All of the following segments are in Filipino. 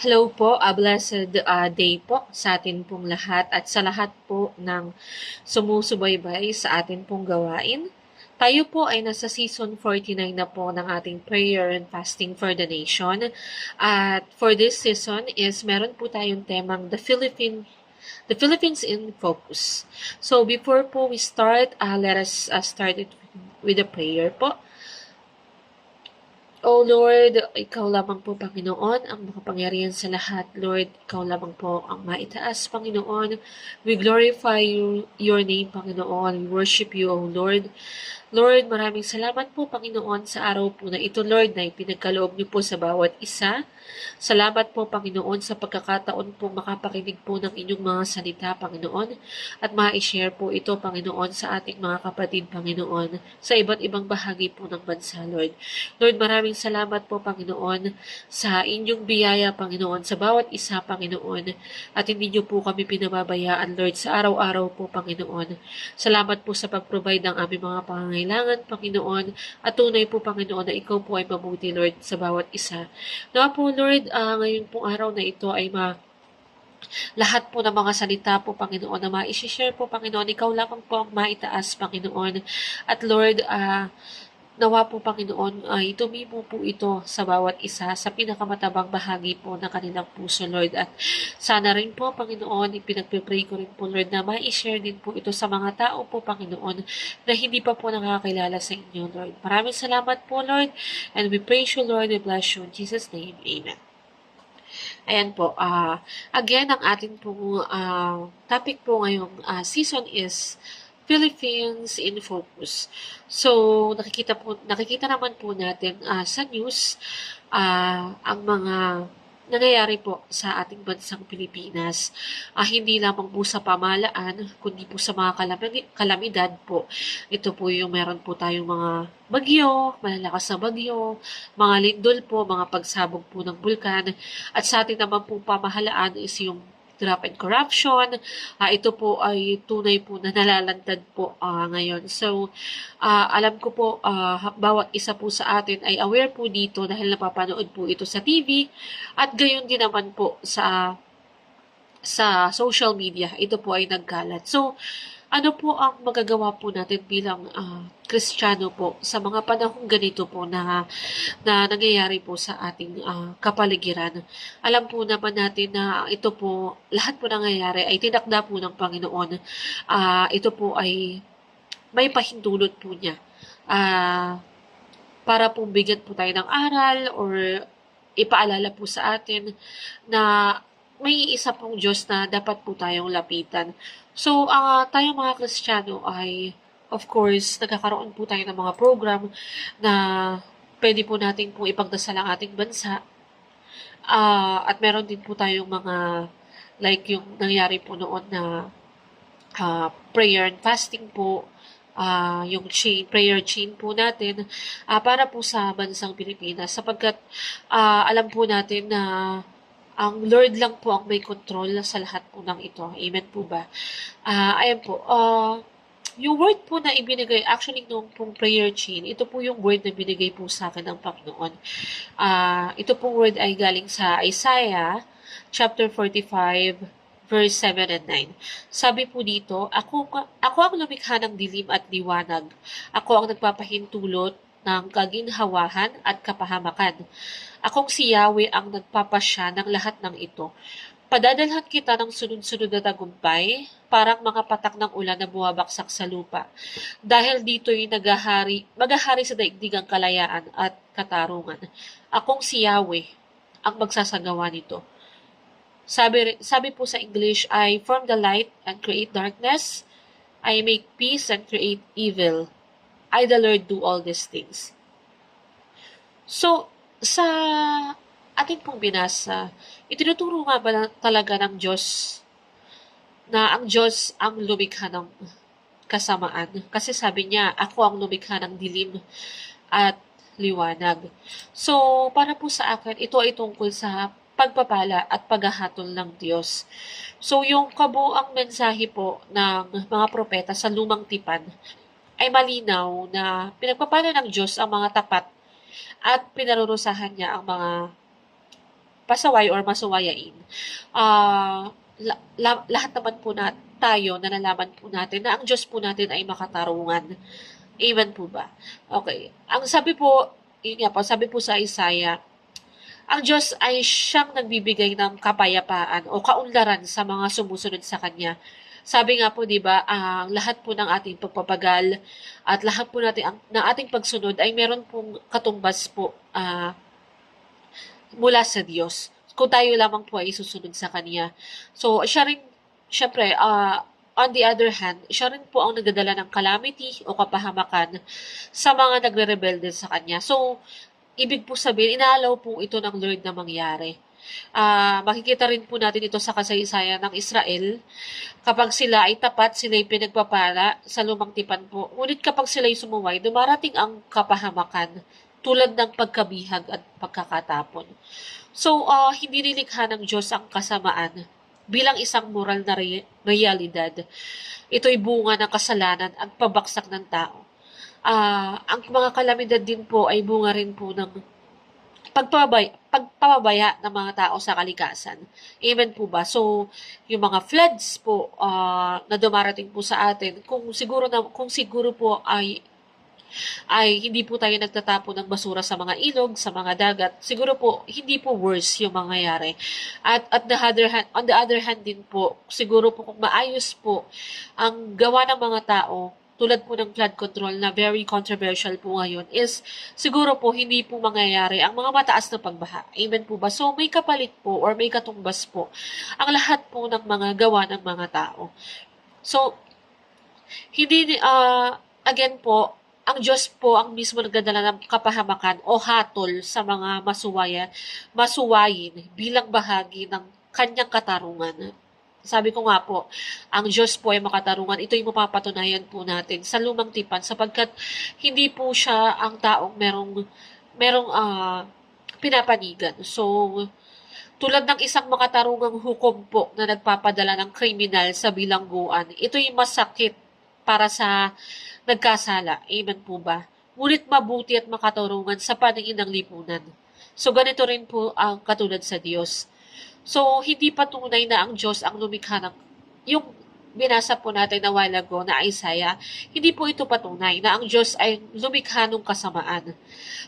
Hello po, blessed day po sa atin pong lahat at sa lahat po ng sumusubaybay sa atin pong gawain. Tayo po ay nasa season 49 na po ng ating prayer and fasting for the nation. At for this season is meron po tayong temang the Philippines in focus. So before po we start, let us start it with a prayer po. O Lord, Ikaw lamang po, Panginoon, ang makapangyarihan sa lahat. Lord, Ikaw lamang po ang maitaas, Panginoon. We glorify your name, Panginoon. We worship you, O Lord. Lord, maraming salamat po, Panginoon, sa araw po na ito, Lord, na ipinagkaloob niyo po sa bawat isa. Salamat po, Panginoon, sa pagkakataon po makapakinig po ng inyong mga salita, Panginoon, at ma-share po ito, Panginoon, sa ating mga kapatid, Panginoon, sa iba't ibang bahagi po ng bansa, Lord. Lord, maraming salamat po, Panginoon, sa inyong biyaya, Panginoon, sa bawat isa, Panginoon, at hindi niyo po kami pinababayaan, Lord, sa araw-araw po, Panginoon. Salamat po sa pag-provide ng aming mga pangangailangan, Panginoon, at tunay po, Panginoon, na ikaw po ay mabuti, Lord, sa bawat isa. Nawa po, Lord, ngayon pong araw na ito ay lahat po ng mga salita po, Panginoon, na ma-share po, Panginoon, ikaw lamang po ang maitaas, Panginoon. At Lord, nawa po, Panginoon, ay tumimo po ito sa bawat isa sa pinakamatabang bahagi po ng kanilang puso, Lord. At sana rin po, Panginoon, ipinagpipray ko rin po, Lord, na ma-share din po ito sa mga tao po, Panginoon, na hindi pa po nakakilala sa inyo, Lord. Maraming salamat po, Lord, and we praise you, Lord. We bless you in Jesus' name. Amen. Ayan po, again, ang ating pong topic po ngayong season is Philippines in Focus. So, nakikita naman po natin sa news ang mga nangyayari po sa ating bansang Pilipinas. Hindi lamang po sa pamahalaan, kundi po sa mga kalamidad po. Ito po yung meron po tayong mga bagyo, malalakas na bagyo, mga lindol po, mga pagsabog po ng bulkan. At sa ating naman po pamahalaan is yung graft and corruption. Ito po ay tunay po na nalalantad po ngayon. So, alam ko po, bawat isa po sa atin ay aware po dito dahil napapanood po ito sa TV at gayon din naman po sa social media. Ito po ay nagkalat. So, ano po ang magagawa po natin bilang Kristiyano po sa mga panahong ganito po na nangyayari po sa ating kapaligiran. Alam po naman natin na ito po, lahat po nangyayari ay tinakda po ng Panginoon. Ito po ay may pahintulot po niya. Para po bigyan po tayo ng aral or ipaalala po sa atin na may isa pong Diyos na dapat po tayong lapitan. So, tayong mga Kristiyano ay, of course, nagkakaroon po tayo ng mga program na pwede po natin pong ipagdasal ang ating bansa. At meron din po tayong mga, like yung nangyari po noon na prayer and fasting po, yung prayer chain po natin, para po sa bansang Pilipinas. Sapagkat alam po natin na ang Lord lang po ang may control sa lahat po ng ito. Amen po ba? Ayan po. Yung word po na ibinigay, actually nung pong prayer chain, ito po yung word na binigay po sa akin ng Panginoon. Ito pong word ay galing sa Isaiah chapter 45, verse 7 and 9. Sabi po dito, ako ang lumikha ng dilim at liwanag. Ako ang nagpapahintulot ng kaginhawahan at kapahamakan. Akong si Yahweh ang nagpapasya ng lahat ng ito. Padadalhan kita ng sunod-sunod na tagumpay, parang mga patak ng ulan na bumabaksak sa lupa. Dahil dito'y maghahari sa daigdig ang kalayaan at katarungan. Akong si Yahweh ang magsasagawa nito. Sabi po sa English, I form the light and create darkness. I make peace and create evil. I, the Lord, do all these things. So, sa atin pong binasa, itinuturo nga ba talaga ng Diyos na ang Diyos ang lumikha ng kasamaan? Kasi sabi niya, ako ang lumikha ng dilim at liwanag. So, para po sa akin, ito ay tungkol sa pagpapala at paghahatol ng Diyos. So, yung kabuang mensahe po ng mga propeta sa lumang tipan ay malinaw na pinagpapala ng Diyos ang mga tapat at pinarurusahan niya ang mga pasaway or masuwayain. Lahat naman po na tayo na nalaman po natin na ang Diyos po natin ay makatarungan. Amen po ba? Okay. Ang sabi po, yun nga po, sabi po sa Isaiah, ang Diyos ay siyang nagbibigay ng kapayapaan o kaunlaran sa mga sumusunod sa Kanya. Sabi nga po, di ba, ang lahat po ng ating pagpapagal at lahat po natin ng ating pagsunod ay meron pong katumbas po mula sa Diyos. Kung tayo lamang po ay susunod sa Kanya. So, siya rin, syempre, on the other hand, siya rin po ang nagdadala ng calamity o kapahamakan sa mga nagre-rebelde sa Kanya. So, ibig po sabihin, inaalaw po ito ng Lord na mangyari. Makikita rin po natin ito sa kasaysayan ng Israel. Kapag sila ay tapat, sila ay pinagpapala sa lumang tipan po. Ngunit kapag sila ay sumuway, dumarating ang kapahamakan tulad ng pagkabihag at pagkakatapon. So, hindi nilikha ng Diyos ang kasamaan bilang isang moral na realidad. Ito'y bunga ng kasalanan at pabaksak ng tao. Ang mga kalamidad din po ay bunga rin po ng pagpapabaya ng mga tao sa kalikasan. Amen po ba? So, yung mga floods po na dumarating po sa atin, kung siguro po ay hindi po tayo nagtatapon ng basura sa mga ilog, sa mga dagat, siguro po hindi po worse yung mangyayari. At on the other hand din po, siguro po kung maayos po ang gawa ng mga tao, tulad po ng flood control na very controversial po ngayon, is siguro po hindi po mangyayari ang mga mataas na pagbaha. Amen po ba? So may kapalit po or may katumbas po ang lahat po ng mga gawa ng mga tao. So, hindi, again po, ang Diyos po ang mismo nagdadala ng kapahamakan o hatol sa mga masuwayin bilang bahagi ng kanyang katarungan. Sabi ko nga po, ang Diyos po ay makatarungan. Ito'y mapapatunayan po natin sa lumang tipan sapagkat hindi po siya ang taong merong pinapanigan. So, tulad ng isang makatarungang hukom po na nagpapadala ng kriminal sa bilangguan, ito'y masakit para sa nagkasala. Amen po ba? Ngunit mabuti at makatarungan sa paningin ng lipunan. So, ganito rin po ang katulad sa Diyos. So, hindi patunay na ang Diyos ang lumikha ng, yung binasa po natin na while ago na Isaiah, hindi po ito patunay na ang Diyos ay lumikha ng kasamaan.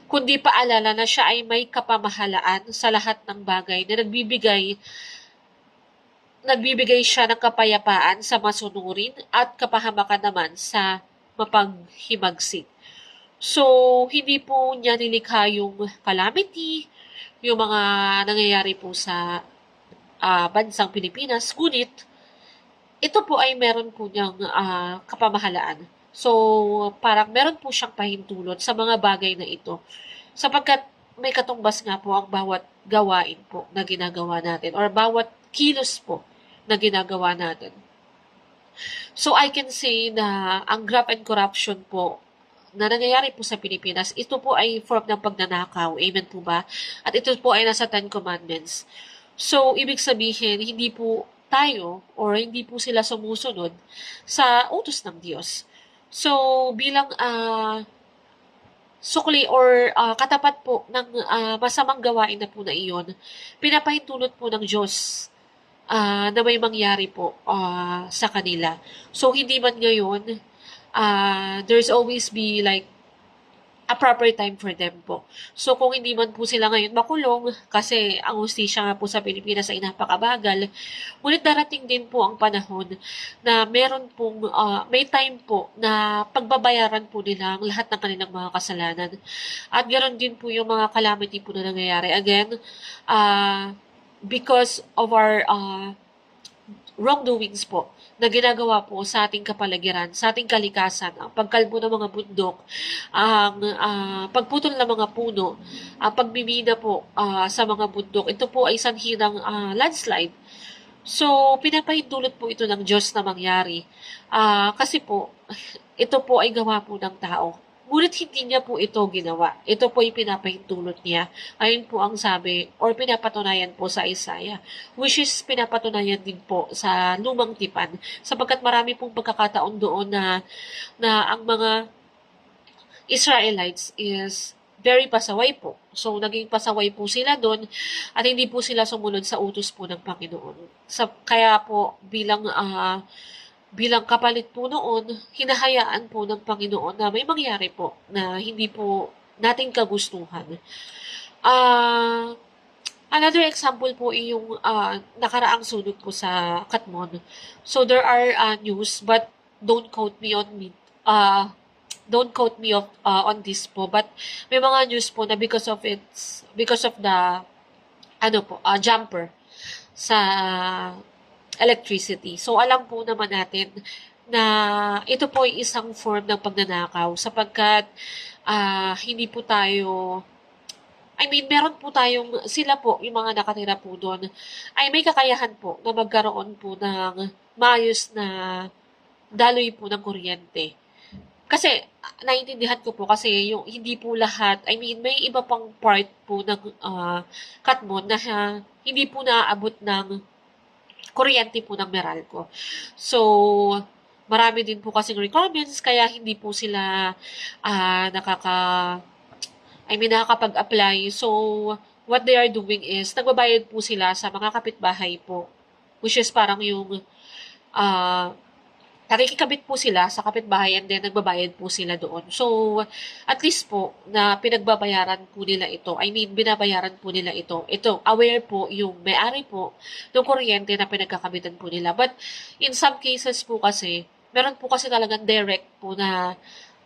Kundi paalala na siya ay may kapamahalaan sa lahat ng bagay na nagbibigay siya ng kapayapaan sa masunurin at kapahamakan naman sa mapaghimagsik. So, hindi po niya nilikha yung calamity, yung mga nangyayari po sa bansang Pilipinas, ngunit ito po ay meron po niyang kapamahalaan. So, parang meron po siyang pahintulot sa mga bagay na ito. Sapagkat may katumbas nga po ang bawat gawain po na ginagawa natin or bawat kilos po na ginagawa natin. So, I can say na ang graft and corruption po na nangyayari po sa Pilipinas, ito po ay form ng pagnanakaw. Amen po ba? At ito po ay nasa 10 Commandments. So, ibig sabihin, hindi po tayo or hindi po sila sumusunod sa utos ng Diyos. So, bilang sukli or katapat po ng masamang gawain na po na iyon, pinapahintulot po ng Diyos na may mangyari po sa kanila. So, hindi man ngayon, there's always be like a proper time for them po. So, kung hindi man po sila ngayon makulong, kasi ang hustisya nga po sa Pilipinas ay napakabagal, ngunit darating din po ang panahon na meron pong, may time po na pagbabayaran po nila ang lahat ng kanilang mga kasalanan. At ganoon din po yung mga calamity po na nangyayari. Again, because of our wrongdoings po na ginagawa po sa ating kapaligiran, sa ating kalikasan, ang pagkalbo ng mga bundok, ang pagputol ng mga puno, ang pagmimina po sa mga bundok, ito po ay sanhi ng landslide. So, pinapahintulot po ito ng Diyos na mangyari. Kasi po, ito po ay gawa po ng tao. Ngunit hindi niya po ito ginawa. Ito po ay pinapahintulot niya. Ayun po ang sabi or pinapatunayan po sa Isaiah, which is pinapatunayan din po sa lumang tipan sapagkat marami pong pagkakataon doon na ang mga Israelites is very pasaway po. So, naging pasaway po sila doon at hindi po sila sumunod sa utos po ng Panginoon. Kaya po, bilang kapalit po noon, hinahayaan po ng Panginoon na may mangyari po na hindi po nating kagustuhan. Another example po ay yung nakaraang sunod po sa Katmon. So there are news, but don't quote me on me. On this po, but may mga news po na because of the jumper sa electricity. So alam po naman natin na ito po ay isang form ng pagnanakaw sapagkat hindi po tayo meron po sila po, yung mga nakatira po doon, ay may kakayahan po na magkaroon po ng maayos na daloy po ng kuryente. Kasi, naiintindihan ko po kasi yung hindi po lahat, may iba pang part po ng Katmon na hindi po naaabot ng kuryente po ng Meralco. So, marami din po kasing requirements kaya hindi po sila nakakapag-apply. So, what they are doing is, nagbabayad po sila sa mga kapitbahay po. Which is parang yung, nakikikabit po sila sa kapitbahay and then nagbabayad po sila doon. So, at least po, na pinagbabayaran po nila ito. Binabayaran po nila ito. Ito, aware po yung may-ari po ng kuryente na pinagkakabitan po nila. But, in some cases po kasi, meron po kasi talagang direct po na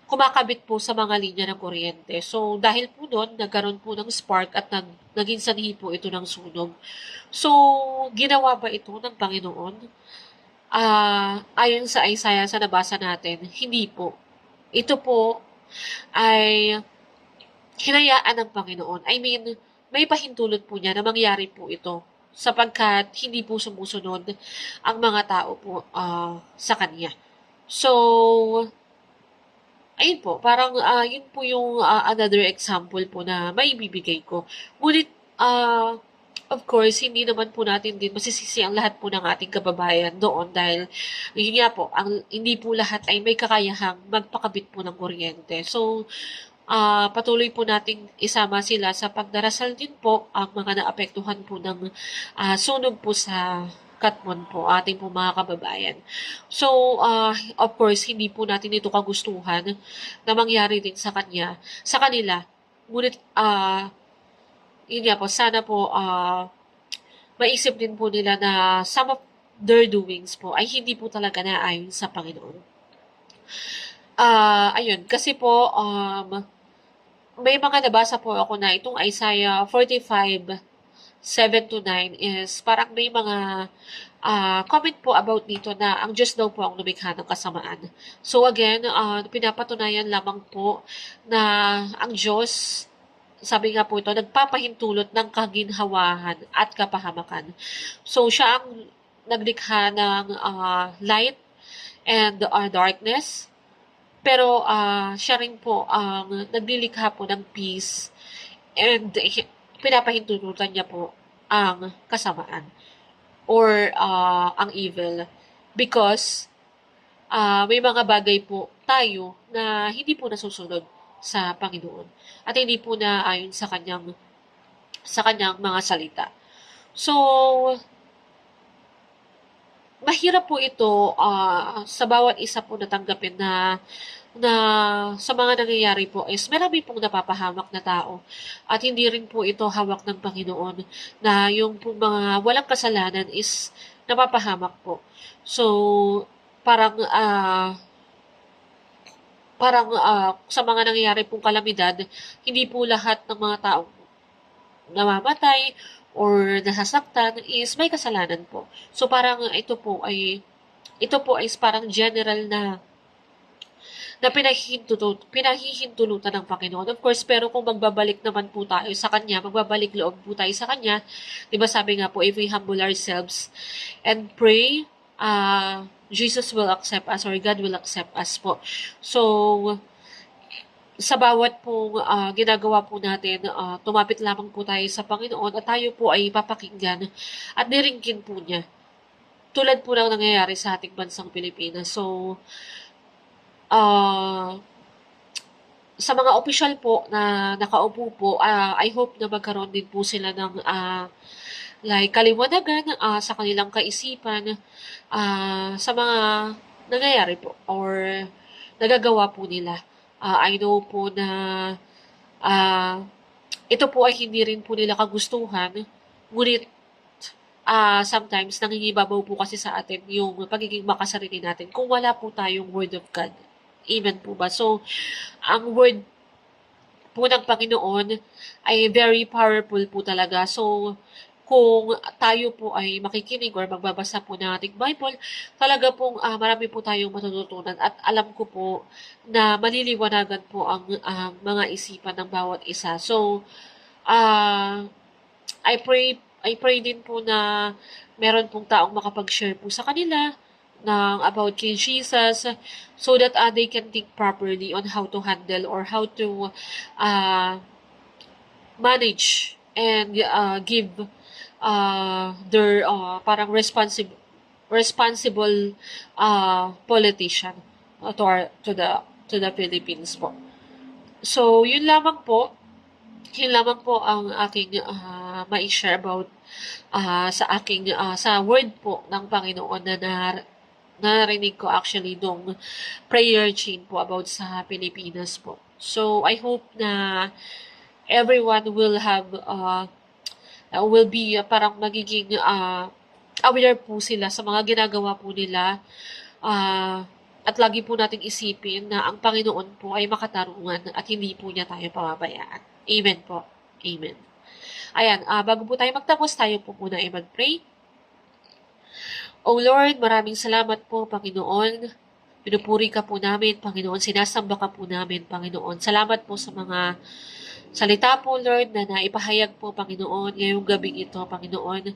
kumakabit po sa mga linya ng kuryente. So, dahil po doon, nagkaroon po ng spark at naging sanhi po ito ng sunog. So, ginawa ba ito ng Panginoon? Ayon sa Isaiah sa nabasa natin, hindi po. Ito po ay hinayaan ng Panginoon. May pahintulot po niya na mangyari po ito sapagkat hindi po sumusunod ang mga tao po sa Kanya. So, ayun po, parang yun po yung another example po na maibibigay ko. Ngunit, of course, hindi naman po natin din masisisi ang lahat po ng ating kababayan doon dahil yun nga po, hindi po lahat ay may kakayahang magpakabit po ng kuryente. So, patuloy po nating isama sila sa pagdarasal din po ang mga naapektuhan po ng sunog po sa Katmon po, ating po mga kababayan. So, of course, hindi po natin ito kagustuhan na mangyari din sa kanila. Ngunit, yun nga po, sana po, maisip din po nila na some of their doings po ay hindi po talaga naayon sa Panginoon. Ayun, kasi po, may mga nabasa po ako na itong Isaiah 45, 7-9 is parang may mga comment po about dito na ang Diyos daw po ang lumikha ng kasamaan. So again, pinapatunayan lamang po na ang Diyos, sabi nga po ito, nagpapahintulot ng kaginhawahan at kapahamakan. So siya ang naglikha ng light and darkness. Pero siya rin po ang naglilikha po ng peace and pinapahintulutan niya po ang kasamaan or ang evil because may mga bagay po tayo na hindi po nasusunod sa Panginoon at hindi po na ayon sa kanyang mga salita. So, mahirap po ito sa bawat isa po natanggapin na sa mga nangyayari po is marami pong napapahamak na tao at hindi rin po ito hawak ng Panginoon na yung pong mga walang kasalanan is napapahamak po. So, parang sa mga nangyayari pong kalamidad, hindi po lahat ng mga tao namamatay or nasasaktan is may kasalanan po. So, parang ito po ay parang general na pinahihintulutan ng Panginoon. Of course, pero kung magbabalik naman po tayo sa Kanya, magbabalik loob po tayo sa Kanya, di ba sabi nga po, if we humble ourselves and pray, Jesus will accept us or God will accept us po. So, sa bawat pong ginagawa po natin, tumapit lamang po tayo sa Panginoon at tayo po ay papakinggan at niringkin po niya. Tulad po ng nangyayari sa ating bansang Pilipinas. So, sa mga opisyal po na nakaupo po, I hope na magkaroon din po sila ng like kaliwanagan sa kanilang kaisipan sa mga nangyayari po or nagagawa po nila. I know po na ah, ito po ay hindi rin po nila kagustuhan, ngunit sometimes nangingibabaw po kasi sa atin yung pagiging makasarili natin kung wala po tayong Word of God. Amen po ba? So, ang Word po ng Panginoon ay very powerful po talaga. So, kung tayo po ay makikinig or magbabasa po ng ating Bible, talaga pong marami po tayong matututunan at alam ko po na maliliwanagan po ang mga isipan ng bawat isa. So, uh, I pray din po na meron pong taong makapag-share po sa kanila ng about kay Jesus so that they can think properly on how to handle or how to uh, manage and give their parang responsible politician to the Philippines po. So, yun lamang po ang aking mai-share about sa word po ng Panginoon na narinig ko actually nung prayer chain po about sa Pilipinas po. So, I hope na everyone will be parang magiging aware po sila sa mga ginagawa po nila at lagi po nating isipin na ang Panginoon po ay makatarungan at hindi po niya tayo pababayaan. Amen po. Amen. Ayan, bago po tayo magtapos, tayo po muna ay mag-pray. O Lord, maraming salamat po, Panginoon. Pinupuri ka po namin, Panginoon. Sinasamba ka po namin, Panginoon. Salamat po sa mga salita po, Lord, na naipahayag po, Panginoon, ngayong gabing ito, Panginoon.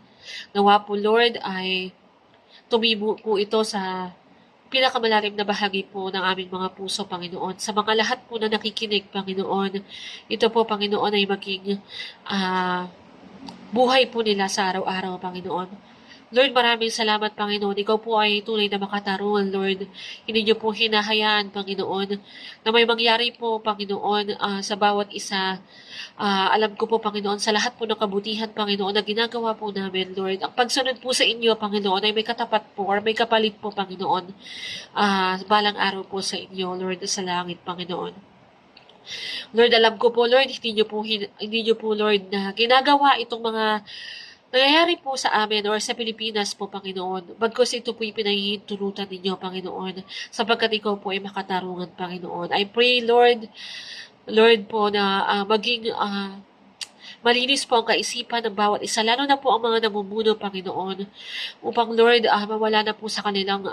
Nawa po, Lord, ay tumibo po ito sa pinakamalalim na bahagi po ng aming mga puso, Panginoon. Sa mga lahat po na nakikinig, Panginoon, ito po, Panginoon, ay maging buhay po nila sa araw-araw, Panginoon. Lord, maraming salamat, Panginoon. Ikaw po ay tunay na makatarungan, Lord. Hindi niyo po hinahayaan, Panginoon, na may mangyari po, Panginoon, sa bawat isa. Alam ko po, Panginoon, sa lahat po ng kabutihan, Panginoon, na ginagawa po namin, Lord. Ang pagsunod po sa inyo, Panginoon, ay may katapat po or may kapalit po, Panginoon. Balang araw po sa inyo, Lord, sa langit, Panginoon. Lord, alam ko po, Lord, hindi niyo po, Lord, na ginagawa itong mga nangyayari po sa amin or sa Pilipinas po, Panginoon. Bagkus ito po yung pinahihintulutan ninyo, Panginoon, sapagkat ikaw po ay makatarungan, Panginoon. I pray, Lord po, na maging malinis po ang kaisipan ng bawat isa, lalo na po ang mga namumuno, Panginoon, upang, Lord, mawala na po sa kanilang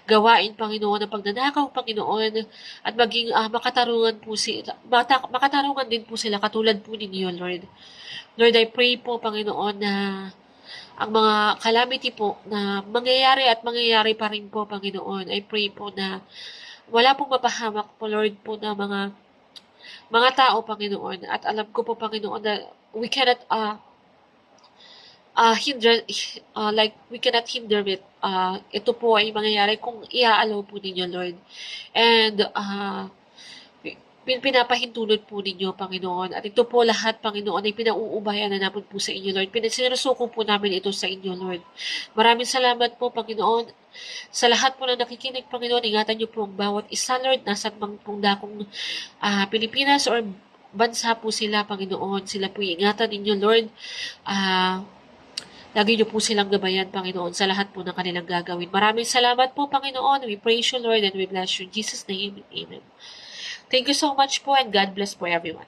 gawain, Panginoon, ng pagnanakaw, Panginoon, at maging makatarungan din po sila katulad po ninyo, Lord. Lord, I pray po, Panginoon, na ang mga calamity po na mangyayari pa rin po, Panginoon. I pray po na wala pong mapahamak po, Lord, po na mga tao, Panginoon. At alam ko po, Panginoon, na we cannot we cannot hinder it. Ito po ay mangyayari kung i-allow po ninyo, Lord. And pinapahintulot po ninyo, Panginoon. At ito po lahat, Panginoon, ay pinauubayan na namin po sa inyo, Lord. Sinusuko po namin ito sa inyo, Lord. Maraming salamat po, Panginoon. Sa lahat po na nakikinig, Panginoon, ingatan niyo po ang bawat isa, Lord. Nasaan mang pong dakong Pilipinas or bansa po sila, Panginoon. Sila po ingatan ninyo, Lord. Lagi niyo po silang gabayan, Panginoon, sa lahat po ng kanilang gagawin. Maraming salamat po, Panginoon. We praise you, Lord, and we bless you. In Jesus' name, amen. Thank you so much po and God bless po everyone.